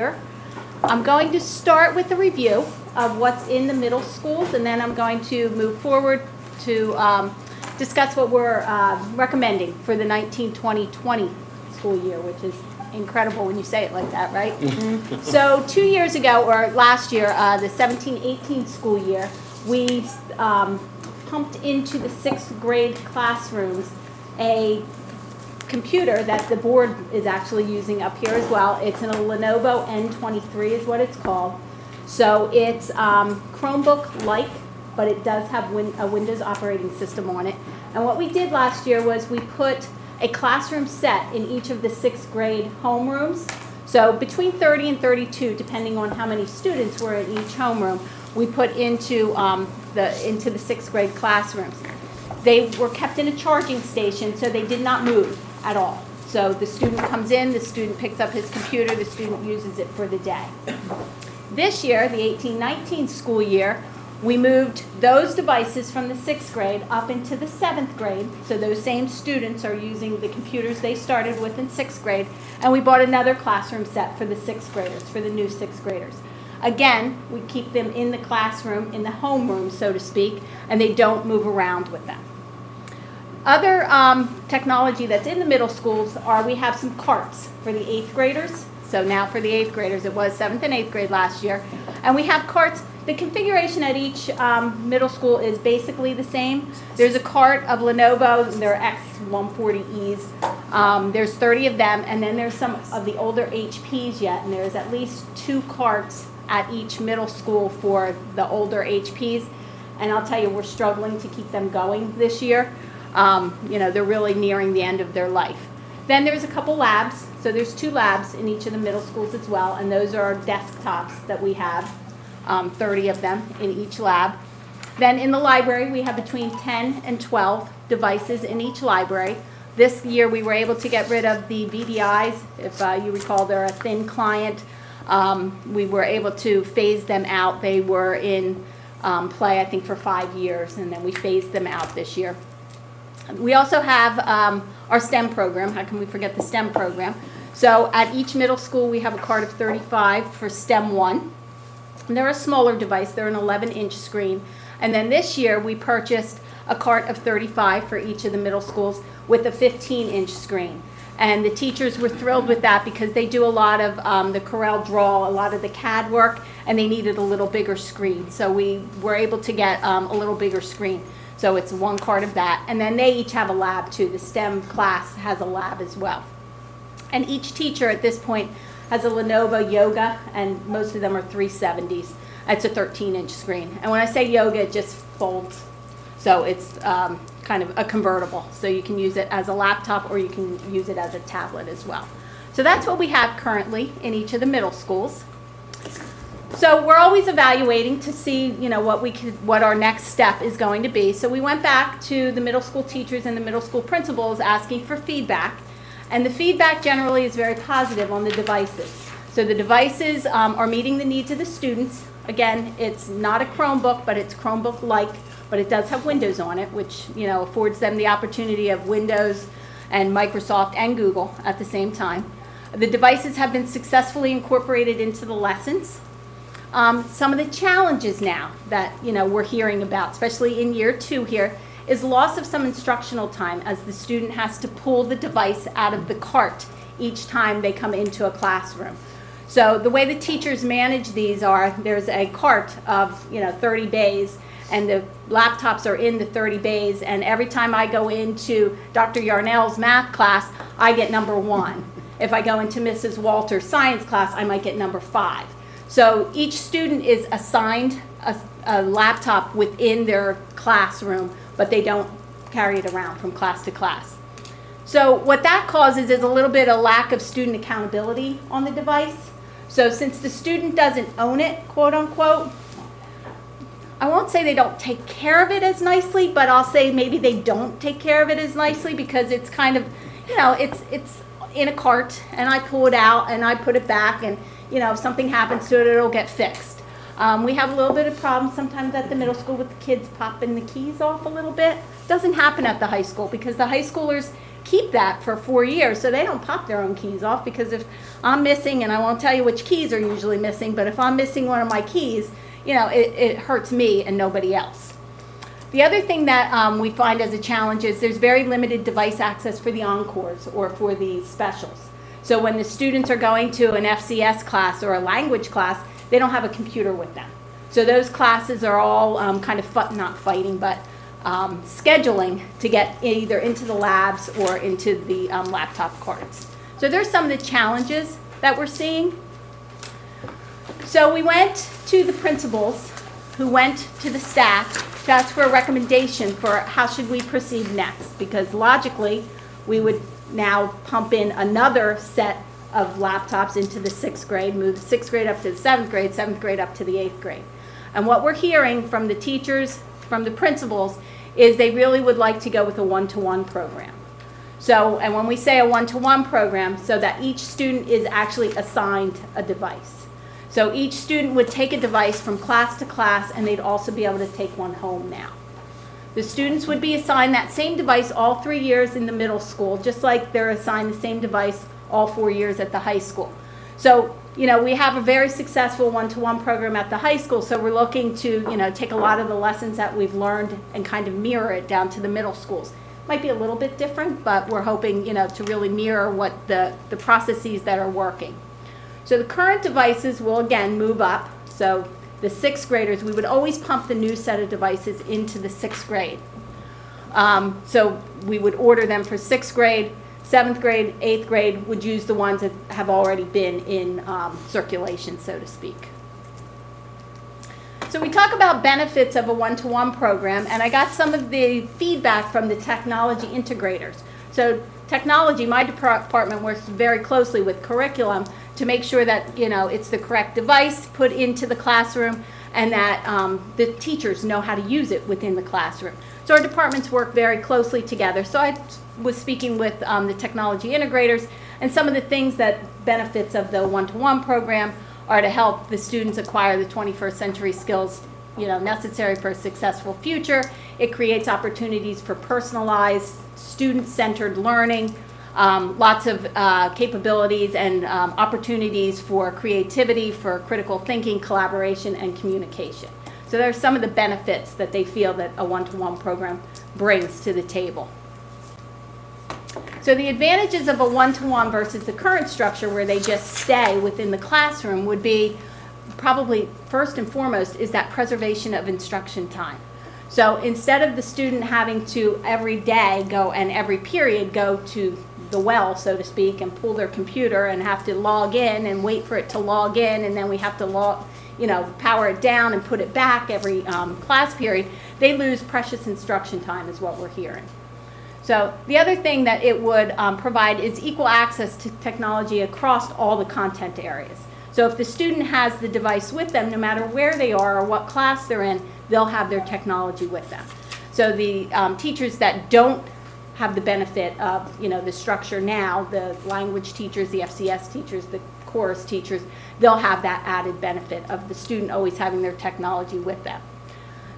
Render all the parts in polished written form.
year. I'm going to start with a review of what's in the middle schools, and then I'm going to move forward to discuss what we're recommending for the 19-20 school year, which is incredible when you say it like that, right? So 2 years ago, or last year, the 17-18 school year, we pumped into the 6th grade classrooms a computer that the board is actually using up here as well. It's a Lenovo N23 is what it's called. So it's Chromebook-like, but it does have a Windows operating system on it. And what we did last year was we put a classroom set in each of the 6th grade homerooms. So between 30 and 32, depending on how many students were in each homeroom, we put into the 6th grade classrooms. They were kept in a charging station, so they did not move at all. So the student comes in, the student picks up his computer, the student uses it for the day. This year, the 18-19 school year, we moved those devices from the 6th grade up into the 7th grade. So those same students are using the computers they started with in 6th grade. And we bought another classroom set for the 6th graders, for the new 6th graders. Again, we keep them in the classroom, in the homeroom, so to speak, and they don't move around with them. Other technology that's in the middle schools are we have some carts for the 8th graders. So now for the 8th graders, it was 7th and 8th grade last year. And we have carts. The configuration at each middle school is basically the same. There's a cart of Lenovo, they're X140Es. There's 30 of them, and then there's some of the older HPs yet, and there's at least 2 carts at each middle school for the older HPs. And I'll tell you, we're struggling to keep them going this year. They're really nearing the end of their life. Then there's a couple labs. So there's 2 labs in each of the middle schools as well, and those are desktops that we have, 30 of them in each lab. Then in the library, we have between 10 and 12 devices in each library. This year, we were able to get rid of the VDIs. If you recall, they're a thin client. We were able to phase them out. They were in play, I think, for 5 years, and then we phased them out this year. We also have our STEM program. How can we forget the STEM program? So at each middle school, we have a cart of 35 for STEM 1. And they're a smaller device. They're an 11-inch screen. And then this year, we purchased a cart of 35 for each of the middle schools with a 15-inch screen. And the teachers were thrilled with that because they do a lot of the Corel Draw, a lot of the CAD work, and they needed a little bigger screen. So we were able to get a little bigger screen. So it's 1 cart of that. And then they each have a lab too. The STEM class has a lab as well. And each teacher at this point has a Lenovo Yoga, and most of them are 370s. It's a 13-inch screen. And when I say Yoga, it just folds. So it's kind of a convertible. So you can use it as a laptop or you can use it as a tablet as well. So that's what we have currently in each of the middle schools. So we're always evaluating to see, what our next step is going to be. So we went back to the middle school teachers and the middle school principals asking for feedback. And the feedback generally is very positive on the devices. So the devices are meeting the needs of the students. Again, it's not a Chromebook, but it's Chromebook-like, but it does have Windows on it, which affords them the opportunity of Windows and Microsoft and Google at the same time. The devices have been successfully incorporated into the lessons. Some of the challenges now that we're hearing about, especially in year 2 here, is loss of some instructional time as the student has to pull the device out of the cart each time they come into a classroom. So the way the teachers manage these are there's a cart of 30 bays, and the laptops are in the 30 bays, and every time I go into Dr. Yarnell's math class, I get number 1. If I go into Mrs. Walter's science class, I might get number 5. So each student is assigned a laptop within their classroom, but they don't carry it around from class to class. So what that causes is a little bit of lack of student accountability on the device. So since the student doesn't own it, quote unquote, I won't say they don't take care of it as nicely, but I'll say maybe they don't take care of it as nicely because it's kind of, it's in a cart, and I pull it out and I put it back, and if something happens to it, it'll get fixed. We have a little bit of problems sometimes at the middle school with the kids popping the keys off a little bit. Doesn't happen at the high school because the high schoolers keep that for 4 years so they don't pop their own keys off, because if I'm missing, and I won't tell you which keys are usually missing, but if I'm missing one of my keys, you know, it hurts me and nobody else. The other thing that we find as a challenge is there's very limited device access for the encores or for the specials. So when the students are going to an FCS class or a language class, they don't have a computer with them. So those classes are all kind of not fighting, but scheduling to get either into the labs or into the laptop carts. So there's some of the challenges that we're seeing. So we went to the principals, who went to the staff to ask for a recommendation for how should we proceed next, because logically we would now pump in another set of laptops into the 6th grade, move the 6th grade up to the 7th grade up to the 8th grade. And what we're hearing from the teachers, from the principals, is they really would like to go with a one-to-one program. So, and when we say a one-to-one program, so that each student is actually assigned a device. So each student would take a device from class to class, and they'd also be able to take one home now. The students would be assigned that same device all 3 years in the middle school, just like they're assigned the same device all 4 years at the high school. So, you know, we have a very successful one-to-one program at the high school, so we're looking to, you know, take a lot of the lessons that we've learned and kind of mirror it down to the middle schools. Might be a little bit different, but we're hoping, you know, to really mirror what the processes that are working. So the current devices will again move up. So the 6th graders, we would always pump the new set of devices into the 6th grade. So we would order them for 6th grade, 7th grade, 8th grade would use the ones that have already been in circulation, so to speak. So we talk about benefits of a one-to-one program, and I got some of the feedback from the technology integrators. So technology, my department works very closely with curriculum to make sure that, you know, it's the correct device put into the classroom and that the teachers know how to use it within the classroom. So our departments work very closely together. So I was speaking with the technology integrators, and some of the things that benefits of the one-to-one program are to help the students acquire the 21st century skills, you know, necessary for a successful future. It creates opportunities for personalized, student-centered learning, lots of capabilities and opportunities for creativity, for critical thinking, collaboration, and communication. So there are some of the benefits that they feel that a one-to-one program brings to the table. So the advantages of a one-to-one versus the current structure where they just stay within the classroom would be probably first and foremost is that preservation of instruction time. So instead of the student having to every day go and every period go to the well, so to speak, and pull their computer and have to log in and wait for it to log in, and then we have to power it down and put it back every class period, they lose precious instruction time is what we're hearing. So the other thing that it would provide is equal access to technology across all the content areas. So if the student has the device with them, no matter where they are or what class they're in, they'll have their technology with them. So the teachers that don't have the benefit of, you know, the structure now, the language teachers, the FCS teachers, the chorus teachers, they'll have that added benefit of the student always having their technology with them.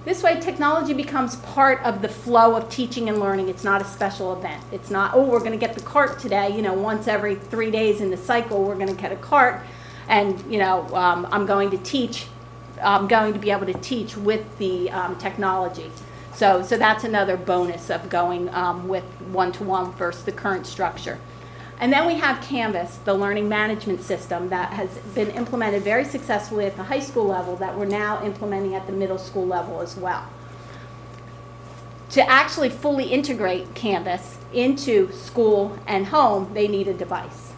This way, technology becomes part of the flow of teaching and learning. It's not a special event. It's not, oh, we're going to get the cart today, you know, once every 3 days in the cycle, we're going to get a cart, and, you know, I'm going to be able to teach with the technology. So that's another bonus of going with one-to-one versus the current structure. And then we have Canvas, the learning management system that has been implemented very successfully at the high school level that we're now implementing at the middle school level as well. To actually fully integrate Canvas into school and home, they need a device.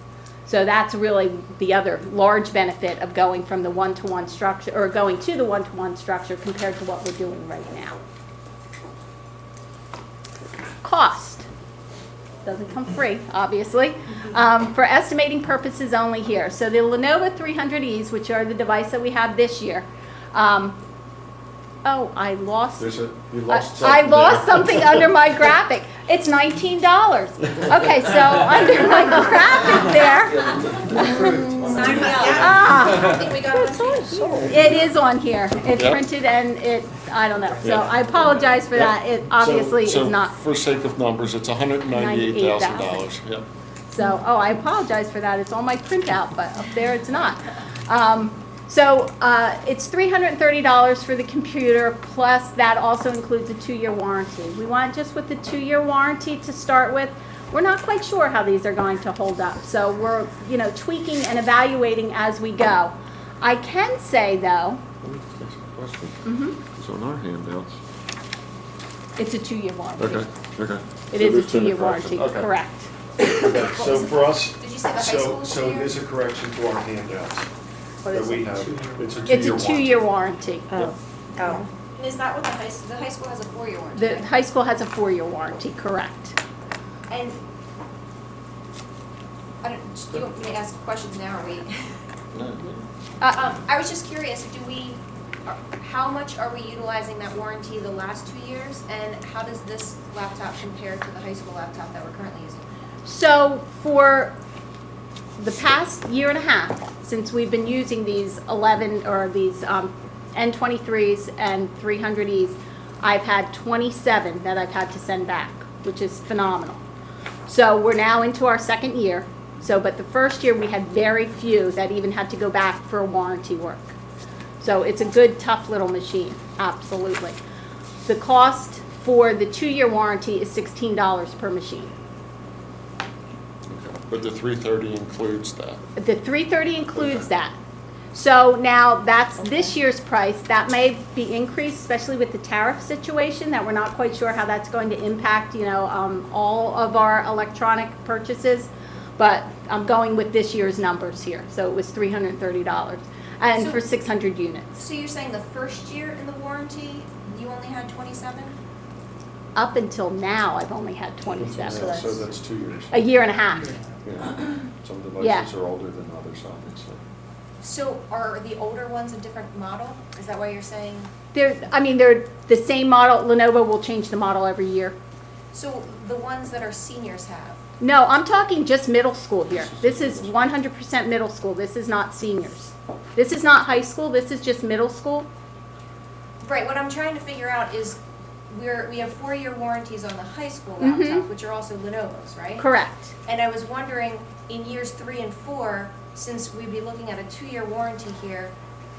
So that's really the other large benefit of going from the one-to-one structure, or going to the one-to-one structure compared to what we're doing right now. Cost. Doesn't come free, obviously, for estimating purposes only here. So the Lenovo 300Es, which are the device that we have this year. Oh, I lost. I lost something under my graphic. It's $19. Okay, so under my graphic there. don't think we got one. It is on here. It's Yep. printed and I don't know. So Yeah. I apologize for that. It obviously So is not. for sake of numbers, it's $198,000. Yep. So, I apologize for that. It's on my printout, but up there it's not. It's $330 for the computer, plus that also includes a 2-year warranty. We want just with the 2-year warranty to start with. We're not quite sure how these are going to hold up. So we're, tweaking and evaluating as we go. I can say though, Let me ask you a question. Mm-hmm. It's on our handouts. it's a 2-year warranty. Okay. It So is a there's been 2-year correction. warranty, Okay. correct. Okay, so for us, Did you say the high school? so there's a correction to our handouts What that is we it? have. It's a 2-year It's a warranty. 2-year warranty. Yep. Oh. And is that what the high school has a 4-year warranty? The high school has a 4-year warranty, correct. And, do you want me to ask questions now, or we? No. I was just curious, how much are we utilizing that warranty the last 2 years? And how does this laptop compare to the high school laptop that we're currently using? So for the past year and a half, since we've been using these 11 or these N23s and 300Es, I've had 27 that I've had to send back, which is phenomenal. So we're now into our second year. But the first year we had very few that even had to go back for warranty work. So it's a good, tough little machine, absolutely. The cost for the 2-year warranty is $16 per machine. Okay. But the 330 includes that. The 330 includes Okay. that. So now that's this year's price. That may be increased, especially with the tariff situation, that we're not quite sure how that's going to impact, all of our electronic purchases. But I'm going with this year's numbers here. So it was $330 and So- for 600 units. So you're saying the first year in the warranty, you only had 27? Up until now, I've only had 27. Yeah, so that's 2 years. A year and a half. Yeah. Some Yeah. devices are older than others, obviously. So are the older ones a different model? Is that why you're saying? They're the same model. Lenovo will change the model every year. So the ones that our seniors have? No, I'm talking just middle school here. This is 100% middle school. This is not seniors. This is not high school. This is just middle school. Right, what I'm trying to figure out is we have 4-year warranties on the high school laptops, which are also Lenovo's, right? Correct. And I was wondering, in years 3 and 4, since we'd be looking at a 2-year warranty here,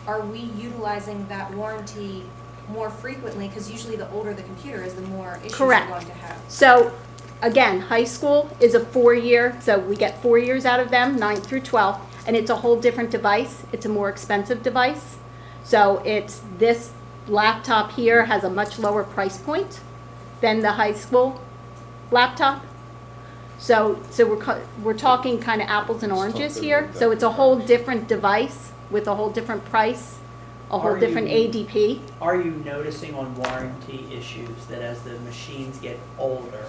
are we utilizing that warranty more frequently? Because usually the older the computer is, the more issues Correct. we're going to have. So, again, high school is a 4-year, so we get 4 years out of them, 9th through 12th, and it's a whole different device. It's a more expensive device. So it's this laptop here has a much lower price point than the high school laptop. So we're talking kind of apples and oranges here. So it's a whole different device with a whole different price, a whole Are different you- ADP. Are you noticing on warranty issues that as the machines get older,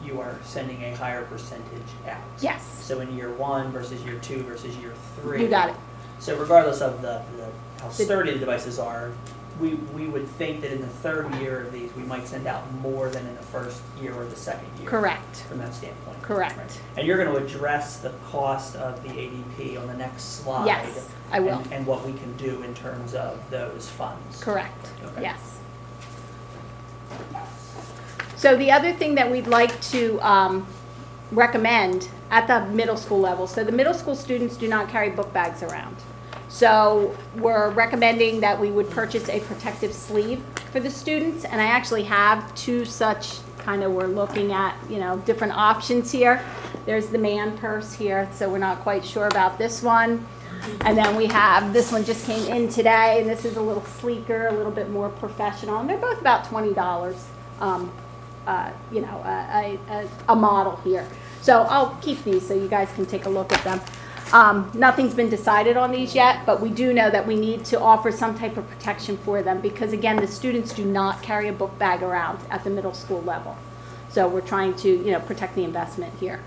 you are sending a higher percentage out? Yes, So in year 1 versus year 2 versus year 3? you got it. So regardless of how sturdy the devices are, we would think that in the 3rd year of these, we might send out more than in the 1st year or the 2nd year. Correct. From that standpoint. Correct. Right. And you're going to address the cost of the ADP on the next slide. Yes, I will. And what we can do in terms of those funds. Correct, Okay. yes. So the other thing that we'd like to recommend at the middle school level, so the middle school students do not carry book bags around. So we're recommending that we would purchase a protective sleeve for the students, and I actually have 2 such we're looking at, different options here. There's the man purse here, so we're not quite sure about this one. And then we have, this one just came in today, and this is a little sleeker, a little bit more professional, and they're both about $20, a model here. So I'll keep these so you guys can take a look at them. Nothing's been decided on these yet, but we do know that we need to offer some type of protection for them because, again, the students do not carry a book bag around at the middle school level. So we're trying to, protect the investment here.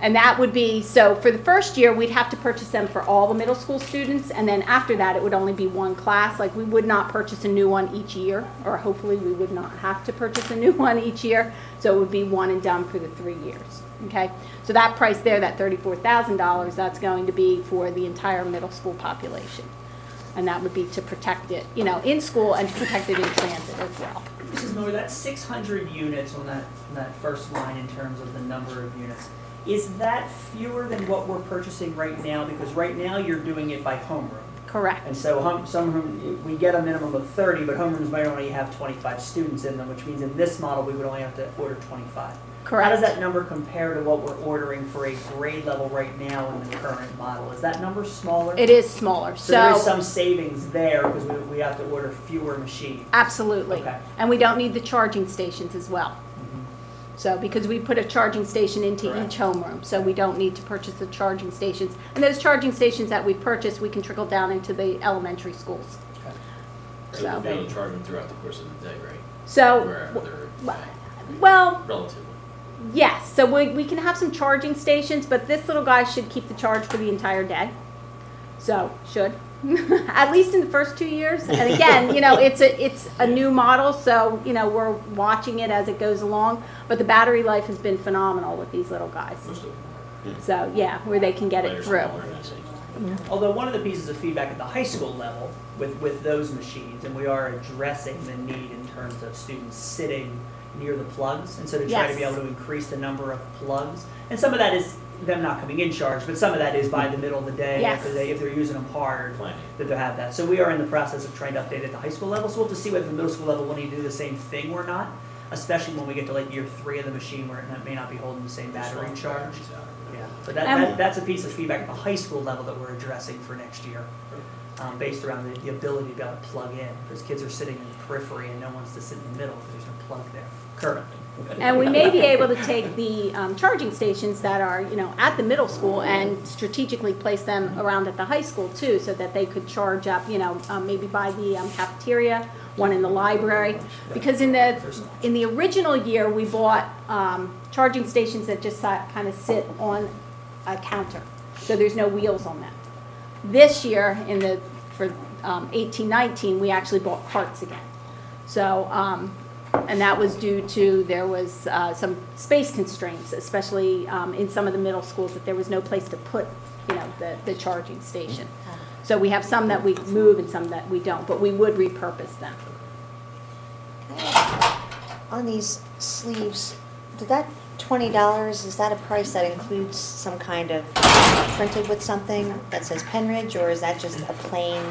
And that would be, so for the first year, we'd have to purchase them for all the middle school students, and then after that, it would only be one class. Like, we would not purchase a new one each year, or hopefully we would not have to purchase a new one each year. So it would be one and done for the 3 years, okay? So that price there, that $34,000, that's going to be for the entire middle school population. And that would be to protect it, you know, in school and to protect it in transit as well. Mrs. Miller, that's 600 units on that first line in terms of the number of units. Is that fewer than what we're purchasing right now? Because right now you're doing it by homeroom. Correct. And so we get a minimum of 30, but homerooms might only have 25 students in them, which means in this model, we would only have to order 25. Correct. How does that number compare to what we're ordering for a grade level right now in the current model? Is that number smaller? It is smaller, So there is so, some savings there because we have to order fewer machines. absolutely. Okay. And we don't need the charging stations as well. Mhm. So, because we put a charging station into Correct. each homeroom, so we don't need to purchase the charging stations. And those charging stations that we purchase, we can trickle down into the elementary schools. Okay. So you'll be able to charge them throughout the course of the day, right? So, Wherever they're well, relatively. yes, so we can have some charging stations, but this little guy should keep the charge for the entire day. So, should, at least in the first 2 years. And again, you know, it's a new model, so, you know, we're watching it as it goes along. But the battery life has been phenomenal with these little guys. Most of them So, yeah, where they can get are. it Later, through. smaller, and that's it. Although one of the pieces of feedback at the high school level with those machines, and we are addressing the need in terms of students sitting near the plugs, and so to try to be Yes. able to increase the number of plugs. And some of that is them not coming in charge, but some of that is by the middle of the day, Yes. if they're using them hard, Planning. that they have that. So we are in the process of trying to update at the high school level, so we'll have to see whether the middle school level will need to do the same thing or not, especially when we get to like year 3 of the machine where it may not be holding the same battery Swap charge. batteries out or Yeah, whatever. but And- that's a piece of feedback at the high school level that we're addressing for next year, based around the ability to be able to plug in, because kids are sitting in the periphery and no one's to sit in the middle because there's no plug there currently. And we may be able to take the charging stations that are, you know, at the middle school and strategically place them around at the high school too, so that they could charge up, you know, maybe by the cafeteria, one in the library. Because in the original year, we bought charging stations that just kind of sit on a counter, so there's no wheels on them. This year, for 18-19, we actually bought carts again. So, and that was due to, there was some space constraints, especially in some of the middle schools, that there was no place to put, you know, the charging station. So we have some that we move and some that we don't, but we would repurpose them. On these sleeves, did that $20, is that a price that includes some kind of printed with something that says Pennridge, or is that just a plain?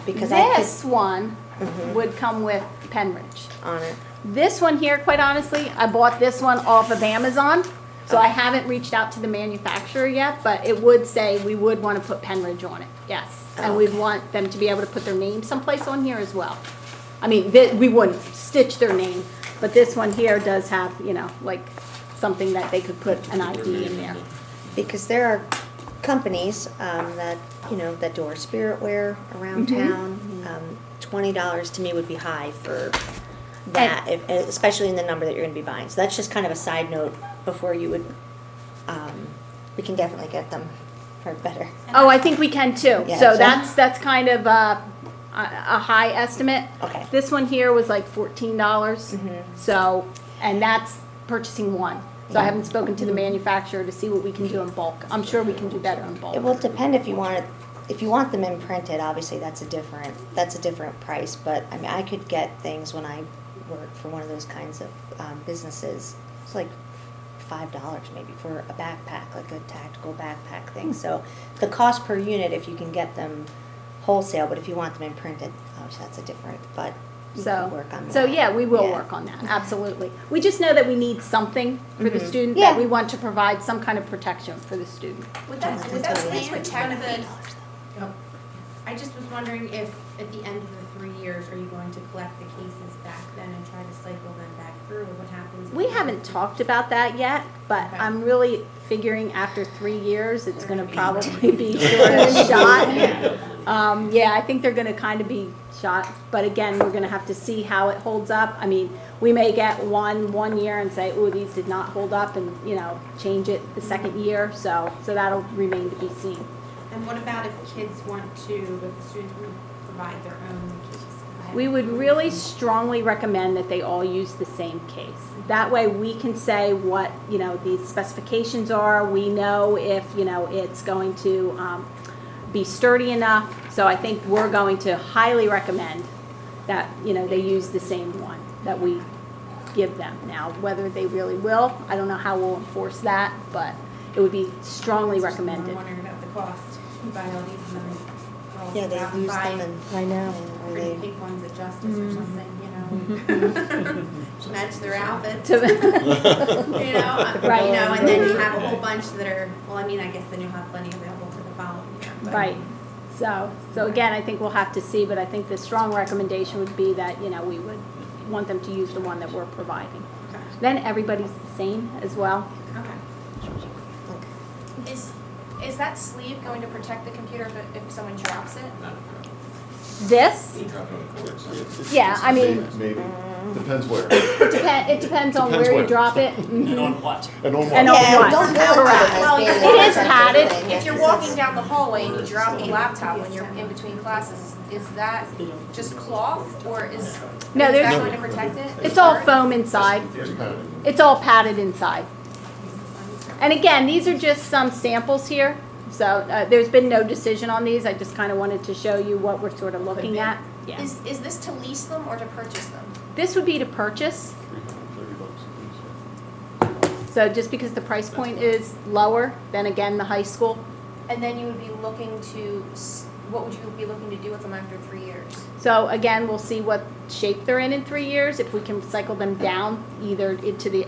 Because This one Mhm. would come with Pennridge. on it. This one here, quite honestly, I bought this one off of Amazon, so I haven't reached out to the manufacturer yet, but it would say we would want to put Pennridge on it, yes. And we'd want them to be able to put their name someplace on here as well. I mean, we wouldn't stitch their name, but this one here does have, you know, like something that they could put an ID in there. Because there are companies that, you know, that do our spirit wear around Mhm. town. $20 to me would be high for that, especially in the number that you're gonna be buying. So that's just kind of a side note before you would, we can definitely get them for better. Oh, I think we can too. Yeah, So so- that's kind of a high estimate. Okay. This one here was like $14. Mhm. So, and that's purchasing one. So I Yeah. haven't spoken to the manufacturer to see what we can do in bulk. I'm sure we can do better in bulk. It will depend if you want it, if you want them imprinted, obviously that's a different price, but I mean, I could get things when I worked for one of those kinds of businesses. It's like $5 maybe for a backpack, like a tactical backpack thing. So the cost per unit, if you can get them wholesale, but if you want them imprinted, obviously that's a different, but you So, can work on that. so yeah, we will Yeah. work on that, absolutely. We just know that we need something for the Mhm. student, Yeah. that we want to provide some kind of protection for the student. Would That's that totally stay with different. tech? I just was wondering if, at the end of the 3 years, are you going to collect the cases back then and try to cycle them back through, or what happens? if We you- haven't talked about that yet, but Okay. I'm really figuring after 3 years, it's gonna probably be short of a shot. Yeah, I think they're gonna kind of be shot, but again, we're gonna have to see how it holds up. I mean, we may get one year and say, oh, these did not hold up, and, you know, change it the second year, so that'll remain to be seen. And what about if kids want to, if the students want to provide their own case? We would really strongly recommend that they all use the same case. That way we can say what, you know, the specifications are. We know if, you know, it's going to be sturdy enough. So I think we're going to highly recommend that, you know, they use the same one that we give them. Now, whether they really will, I don't know how we'll enforce that, but it would be strongly recommended. I'm wondering about the cost. You buy all these and then girls Yeah, go out they use buy them and. I know. Are pretty they, pink ones at Justice or something, you know. Match their outfits. To- You know, Right. you know, and then you have a whole bunch that are, well, I mean, I guess then you'll have plenty available for the following year. But Right. So again, I think we'll have to see, but I think the strong recommendation would be that, you know, we would want them to use the one that we're providing. Okay. Then everybody's the same as well. Okay. Is that sleeve going to protect the computer if someone drops it? Not This, a drop on the courts. yeah, I mean, Maybe, depends where. it depends on Depends where you where. drop it. And on what? And on And what? on yeah, what? don't go Correct. into Well, the it is padded. If you're walking down the hallway and you drop the laptop when you're in between classes, is that just cloth or is No, is there's- that going to protect it? It's all foam inside. It's padded. It's all padded inside. And again, these are just some samples here. So there's been no decision on these. I just kind of wanted to show you what we're sort of looking at. Yeah. Is this to lease them or to purchase them? This would be to purchase. $330 So just because the price point is lower than, again, the high school. And then you would be looking to, what would you be looking to do with them after 3 years? So again, we'll see what shape they're in 3 years, if we can cycle them down either into the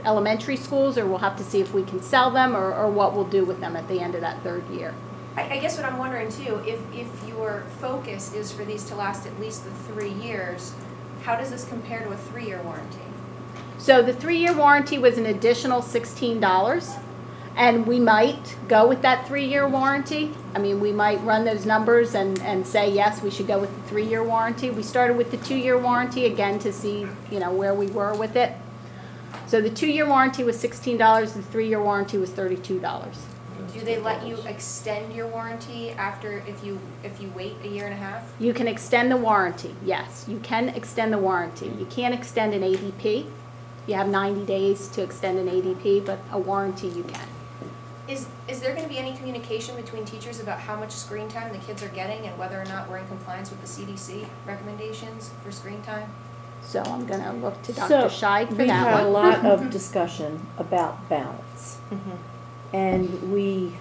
elementary schools, or we'll have to see if we can sell them, or what we'll do with them at the end of that third year. I guess what I'm wondering too, if your focus is for these to last at least the 3 years, how does this compare to a 3-year warranty? So the 3-year warranty was an additional $16, and we might go with that 3-year warranty. I mean, we might run those numbers and say, yes, we should go with the 3-year warranty. We started with the 2-year warranty, again, to see, you know, where we were with it. So the 2-year warranty was $16, the 3-year warranty was $32. Do they let you extend your warranty after, if you wait a year and a half? You can extend the warranty, yes. You can extend the warranty. You can't extend an ADP. You have 90 days to extend an ADP, but a warranty you can. Is there going to be any communication between teachers about how much screen time the kids are getting and whether or not we're in compliance with the CDC recommendations for screen time? So I'm going to look to So, Dr. Scheid for we've that had a one. lot of discussion about balance. And we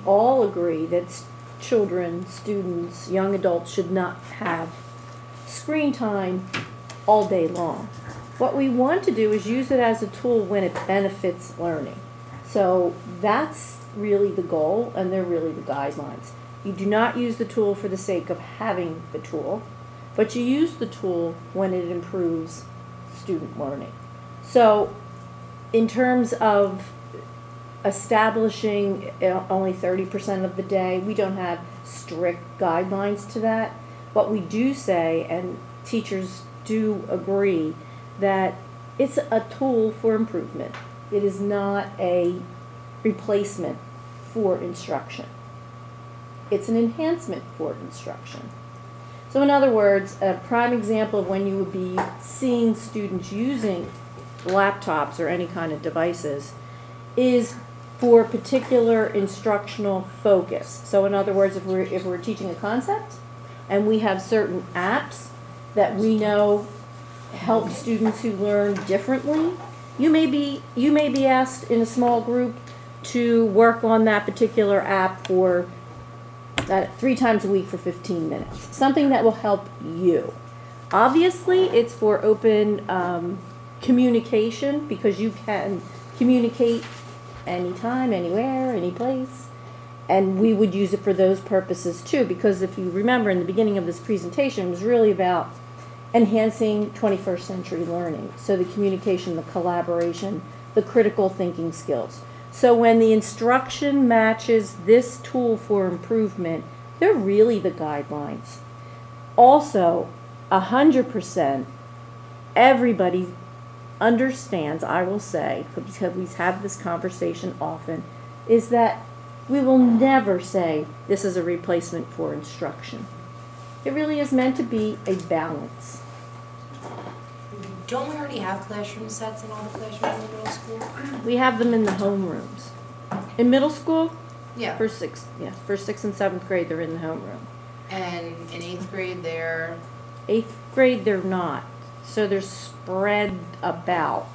all agree that children, students, young adults should not have screen time all day long. What we want to do is use it as a tool when it benefits learning. So that's really the goal, and they're really the guidelines. You do not use the tool for the sake of having the tool, but you use the tool when it improves student learning. So in terms of establishing only 30% of the day, we don't have strict guidelines to that. What we do say, and teachers do agree, that it's a tool for improvement. It is not a replacement for instruction. It's an enhancement for instruction. So in other words, a prime example of when you would be seeing students using laptops or any kind of devices is for particular instructional focus. So in other words, if we're teaching a concept and we have certain apps that we know help students who learn differently, you may be asked in a small group to work on that particular app for 3 times a week for 15 minutes. Something that will help you. Obviously, it's for open communication, because you can communicate anytime, anywhere, any place. And we would use it for those purposes too, because if you remember in the beginning of this presentation, it was really about enhancing 21st century learning. So the communication, the collaboration, the critical thinking skills. So when the instruction matches this tool for improvement, They're really the guidelines. Also, 100%, everybody understands, I will say, because we have this conversation often, is that we will never say this is a replacement for instruction. It really is meant to be a balance. Don't we already have classroom sets in all the classrooms in middle school? We have them in the homerooms. In middle school, Yeah. for sixth and seventh grade, they're in the homeroom. And in 8th grade, they're, Eighth grade, they're not. So they're spread about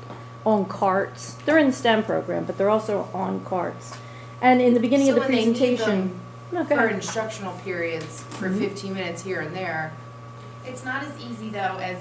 on carts. They're in the STEM program, but they're also on carts. And in the beginning So of the when they need presentation, them no, go for ahead. instructional periods for 15 minutes here and there. It's not as easy though as,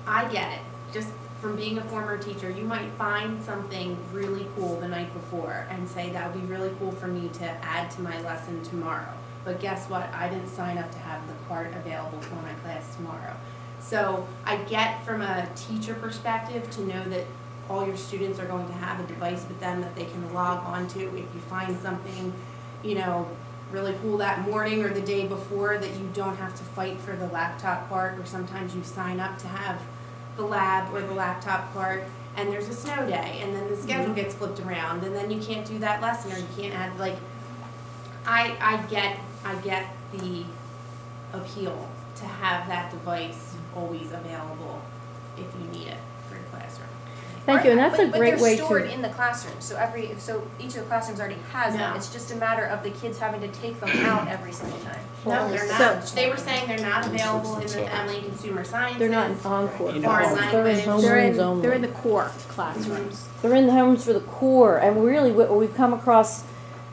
I get it, just from being a former teacher, you might find something really cool the night before and say that would be really cool for me to add to my lesson tomorrow. But guess what, I didn't sign up to have the cart available for my class tomorrow. So I get from a teacher perspective to know that all your students are going to have a device with them that they can log onto. If you find something, you know, really cool that morning or the day before, that you don't have to fight for the laptop part, or sometimes you sign up to have the lab or the laptop part and there's a snow day and then the schedule gets flipped around and then you can't do that lesson or you can't add, like, I get the appeal to have that device always available if you need it for your classroom. Thank you, and that's a But great way they're stored to. in the classroom, so each of the classrooms already has them. No. It's just a matter of the kids having to take them out every single time. No, they're So- not. They were saying they're not available in the family and consumer sciences. They're not in Encore. You know, Foreign They're in language. homerooms only. They're in the core classrooms. They're in the homes for the core, and really what we've come across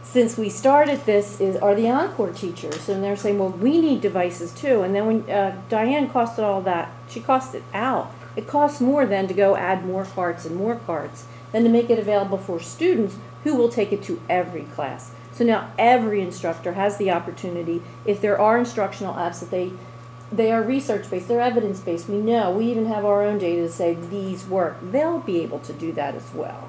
since we started this are the Encore teachers, and they're saying, well, we need devices too. And then when Diane costed all that, she cost it out. It costs more then to go add more carts and more carts than to make it available for students who will take it to every class. So now every instructor has the opportunity, if there are instructional apps that they are research-based, they're evidence-based, we know, we even have our own data to say these work, they'll be able to do that as well.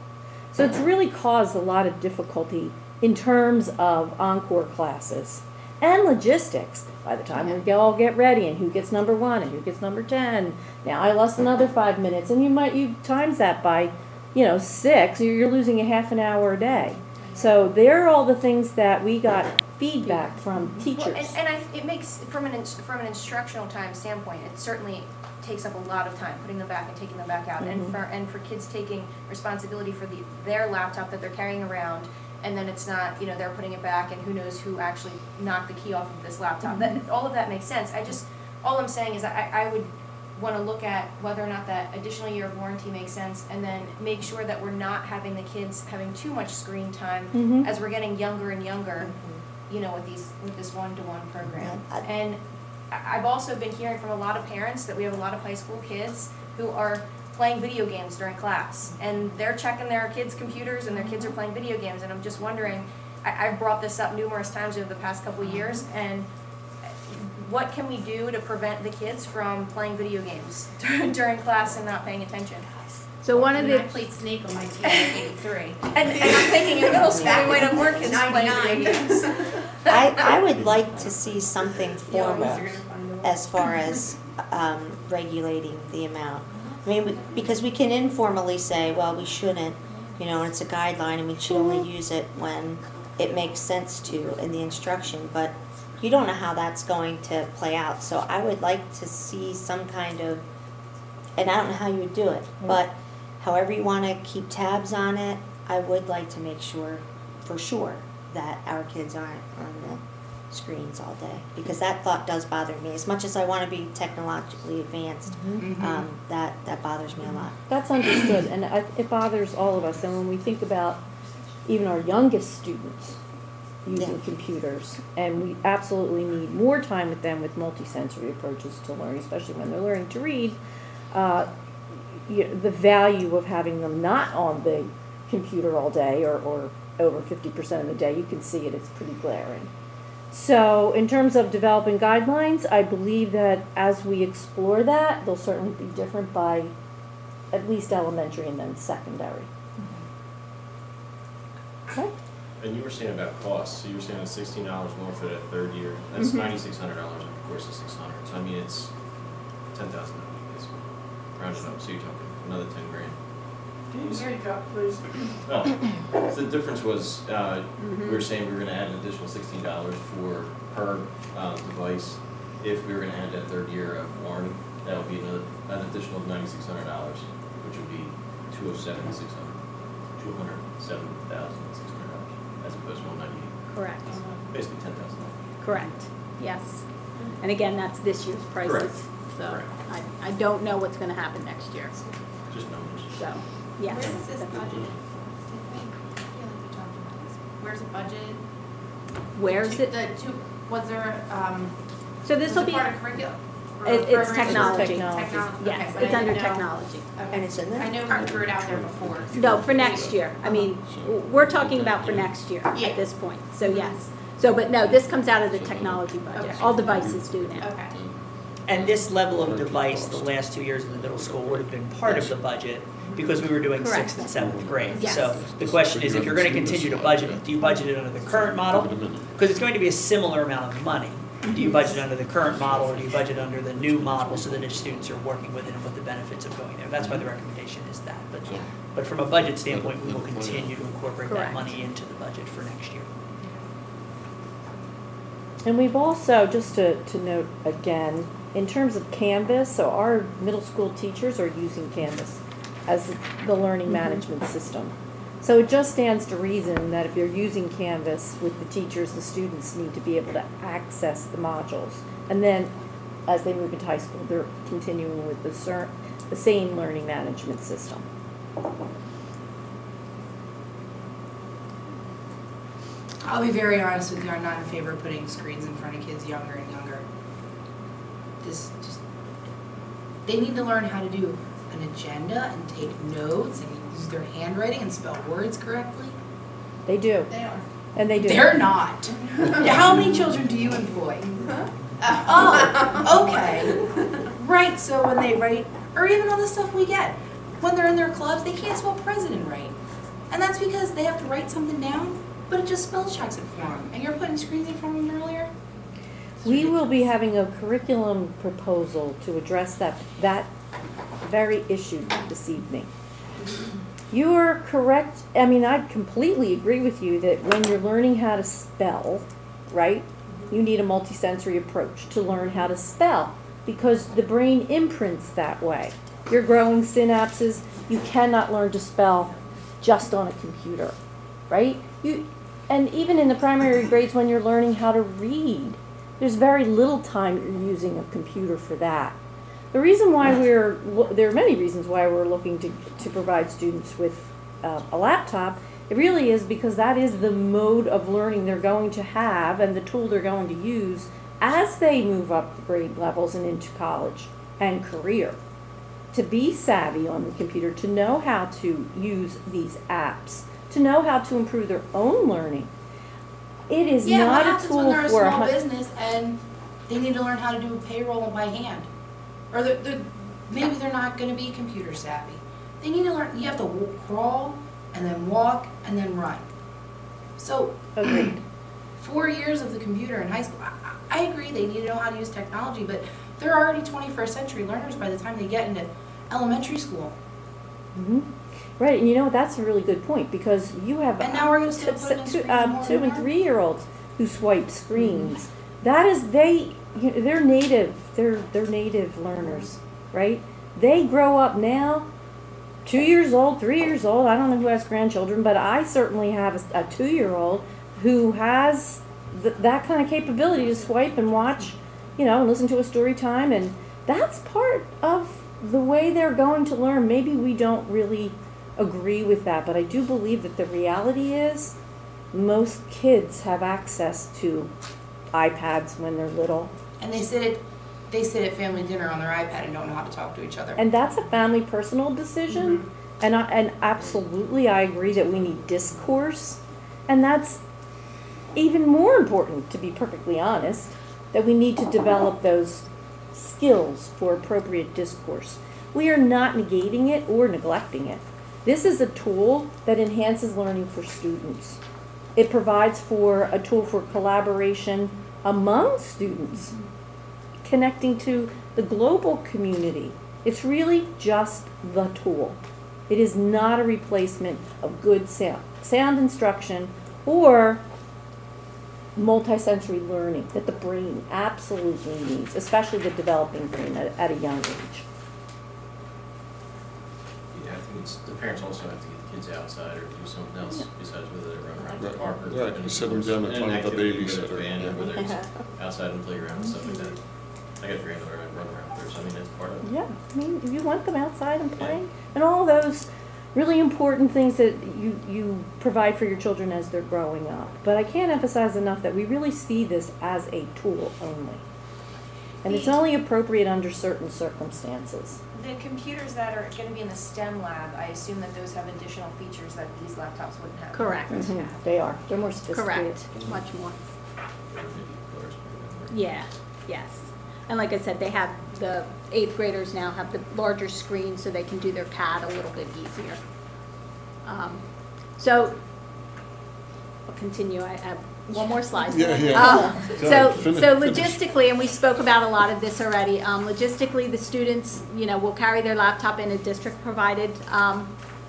So it's really caused a lot of difficulty in terms of Encore classes and logistics. By the time we all get ready and who gets number 1 and who gets number 10, now I lost another 5 minutes, and you times that by 6, you're losing a half an hour a day. So they're all the things that we got feedback from teachers. Well, it makes, from an instructional time standpoint, it certainly takes up a lot of time, putting them back and taking them back out. Mhm. And for kids taking responsibility for their laptop that they're carrying around, and then it's not, they're putting it back, and who knows who actually knocked the key off of this laptop. All of that makes sense. All I'm saying is I would want to look at whether or not that additional year of warranty makes sense, and then make sure that we're not having the kids having too much screen time Mhm. as we're getting younger and younger, with this one-to-one program. Yeah, And I've also been hearing from a lot of parents that we have a lot of high school kids who are playing video games during class, and they're checking their kids' computers and their kids are playing video games, and I'm just wondering, I've brought this up numerous times over the past couple of years, and what can we do to prevent the kids from playing video games during class and not paying attention? So one of I the, played Snake on my TV in '83. And I'm thinking in middle school, we might have more kids playing video games. I would like to see something You always formal are gonna find a way. as far as regulating the amount. I mean, because we can informally say, well, we shouldn't, and it's a guideline, and we should only use it when it makes sense to in the instruction, but you don't know how that's going to play out. So I would like to see some kind of, and I don't know how you would do it, but however you want to keep tabs on it, I would like to make sure, for sure, that our kids aren't on the screens all day, because that thought does bother me. As much as I want to be technologically advanced, that bothers me a lot. That's understood, and it bothers all of us. And when we think about even our youngest students using Yeah. computers, and we absolutely need more time with them with multisensory approaches to learning, especially when they're learning to read, the value of having them not on the computer all day or over 50% of the day, you can see it, it's pretty glaring. So in terms of developing guidelines, I believe that as we explore that, they'll certainly be different by at least elementary and then secondary. Okay? And you were saying about costs, so you were saying it's $16 more for that third year, that's Mhm. $9,600, of course it's 600, so I mean, it's $10,000, basically, rounded up, so you're talking another 10 grand. Can you speak up, please? Oh, so the difference was, we Mhm. were saying we were gonna add an additional $16 for per device. If we were gonna add that third year of warranty, that would be an additional $9,600, which would be $207,600, as opposed to $198, Correct, basically $10,000. correct, yes. And again, that's this year's prices, Correct. so Correct. I don't know what's gonna happen next year, Just numbers. so, yes. Where is this budget? I feel like we talked about this. Where's the budget? Where's it? The two, was there, So this will was be, it part of curriculum? Or It's program? technology. Technology, okay, yes, but it's I under didn't know. technology. Okay. And it's in there? I know we threw it out there before. No, for next year. I mean, we're talking about for next year Yeah. at this point, so yes. So, but no, this comes out of the technology budget. Okay. All devices do now. Okay. And this level of device, the last 2 years in the middle school would have been part of the budget because we were doing Correct. 6th and 7th grade. Yes. So the question is, if you're gonna continue to budget it, do you budget it under the current model? Because it's going to be a similar amount of money. Do you budget under the current model or do you budget under the new model so that if students are working with it and what the benefits of going there? That's why the recommendation is that. But from a budget standpoint, we will continue to incorporate that Correct. money into the budget for next year. And we've also, just to note again, in terms of Canvas, so our middle school teachers are using Canvas as the learning management system. So it just stands to reason that if you're using Canvas with the teachers, the students need to be able to access the modules. And then, as they move into high school, they're continuing with the same learning management system. I'll be very honest with you, I'm not in favor of putting screens in front of kids younger and younger. They need to learn how to do an agenda and take notes and use their handwriting and spell words correctly. They do, They are. and they do. They're not. How many children do you employ? Oh, okay. Right, so when they write, or even all the stuff we get, when they're in their clubs, they can't spell president right. And that's because they have to write something down, but it just spell checks it for them. And you're putting screens in front of them earlier? We will be having a curriculum proposal to address that very issue this evening. You are correct. I mean, I completely agree with you that when you're learning how to spell, right, you need a multisensory approach to learn how to spell because the brain imprints that way. You're growing synapses. You cannot learn to spell just on a computer, right? And even in the primary grades when you're learning how to read, there's very little time you're using a computer for that. The reason why there are many reasons why we're looking to provide students with a laptop. It really is because that is the mode of learning they're going to have and the tool they're going to use as they move up the grade levels and into college and career. To be savvy on the computer, to know how to use these apps, to know how to improve their own learning. It is Yeah, what not a happens when tool they're a for small business and they need to learn how to do payroll by hand? Or maybe they're not gonna be computer savvy. They need to learn, you have to crawl and then walk and then run. So, Agreed. 4 years of the computer in high school, I agree they need to know how to use technology, but they're already 21st century learners by the time they get into elementary school. Mhm. Right, and you know, that's a really good point, because you have And now we're gonna still put in screens more and 2 and more? 3-year-olds who swipe screens. That is, they're native learners, right? They grow up now, 2 years old, 3 years old, I don't know who has grandchildren, but I certainly have a 2-year-old who has that kind of capability to swipe and watch, and listen to a story time, and that's part of the way they're going to learn. Maybe we don't really agree with that, but I do believe that the reality is most kids have access to iPads when they're little. And they sit at family dinner on their iPad and don't know how to talk to each other. And that's a family personal decision. And absolutely I agree that we need discourse. And that's even more important, to be perfectly honest, that we need to develop those skills for appropriate discourse. We are not negating it or neglecting it. This is a tool that enhances learning for students. It provides for a tool for collaboration among students, connecting to the global community. It's really just the tool. It is not a replacement of good sound instruction or multisensory learning that the brain absolutely needs, especially the developing brain at a young age. Yeah, I think it's, the parents also have to get the kids outside or do something else besides whether they run around the Right, park or. right, you sit them down in front of the babysitter, Whether it's band or yeah. whether it's outside in the playground and stuff like that. I got a granddaughter, I run around there, so I mean, that's part of it. Yeah, I mean, you want them outside and playing, and all those really important things that you provide for your children as they're growing up. But I can't emphasize enough that we really see this as a tool only. And it's only appropriate under certain circumstances. The computers that are gonna be in the STEM lab, I assume that those have additional features that these laptops wouldn't have. Correct. They are, they're more sophisticated. Correct, much more. There were $50 per member. Yeah, yes. And like I said, they have, the 8th graders now have the larger screen so they can do their CAD a little bit easier. So, I'll continue, I have one more slide. Yeah, yeah. So, Go ahead, finish. logistically, and we spoke about a lot of this already, logistically, the students, will carry their laptop in a district-provided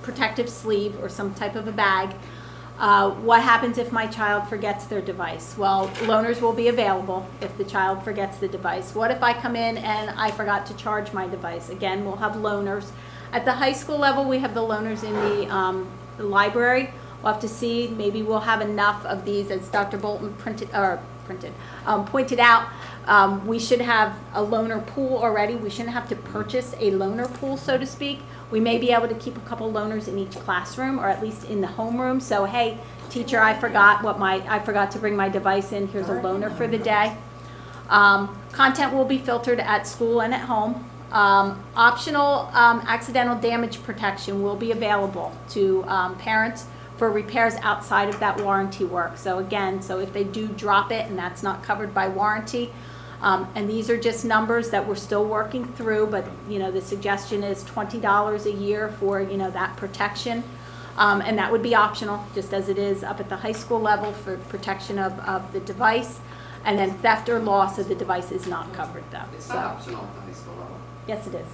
protective sleeve or some type of a bag. What happens if my child forgets their device? Well, loaners will be available if the child forgets the device. What if I come in and I forgot to charge my device? Again, we'll have loaners. At the high school level, we have the loaners in the library. We'll have to see, maybe we'll have enough of these, as Dr. Bolton pointed out. We should have a loaner pool already. We shouldn't have to purchase a loaner pool, so to speak. We may be able to keep a couple loaners in each classroom, or at least in the homeroom. So, hey, teacher, I forgot to bring my device in. Here's a loaner for the day. Content will be filtered at school and at home. Optional accidental damage protection will be available to parents for repairs outside of that warranty work. So again, if they do drop it and that's not covered by warranty, and these are just numbers that we're still working through, but the suggestion is $20 a year for that protection, and that would be optional, just as it is up at the high school level for protection of the device, and then theft or loss of the device is not covered though. It's So not optional at the high school level. yes, it is.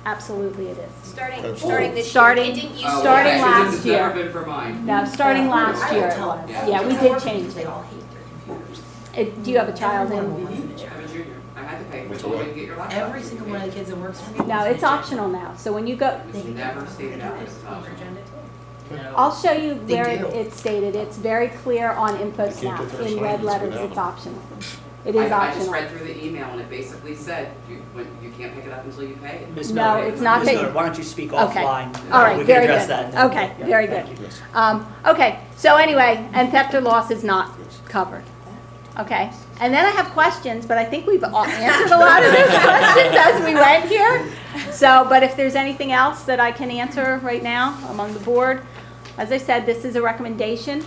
Absolutely, it is. Starting Absolutely. this year. Starting- It didn't used Oh, to. Starting okay, last It's year. never been for mine. No, starting last year it was. Yeah, we did change They it. all hate their computers. Do you have a child in? I'm a junior. I had to pay What's for it away? to get your laptop. Every single one of the kids that works for me. No, it's optional now. So when you go, It's never stated out as an option. I'll show you They where do. it's stated. It's very clear on can't InfoSnap get their in red assignments letters. without It's them. optional. It is I just optional. read through the email and it basically said, you can't pick it up until you pay it. Ms. No, Miller, it's not Ms. that- Miller, why don't you speak Okay. offline? All right, We can very address good. that. Okay, Yeah, very thank good. you. Yes. Okay, so anyway, and theft or loss is not covered. Okay, and then I have questions, but I think we've all answered a lot of those questions as we went here. So, but if there's anything else that I can answer right now among the board, as I said, this is a recommendation.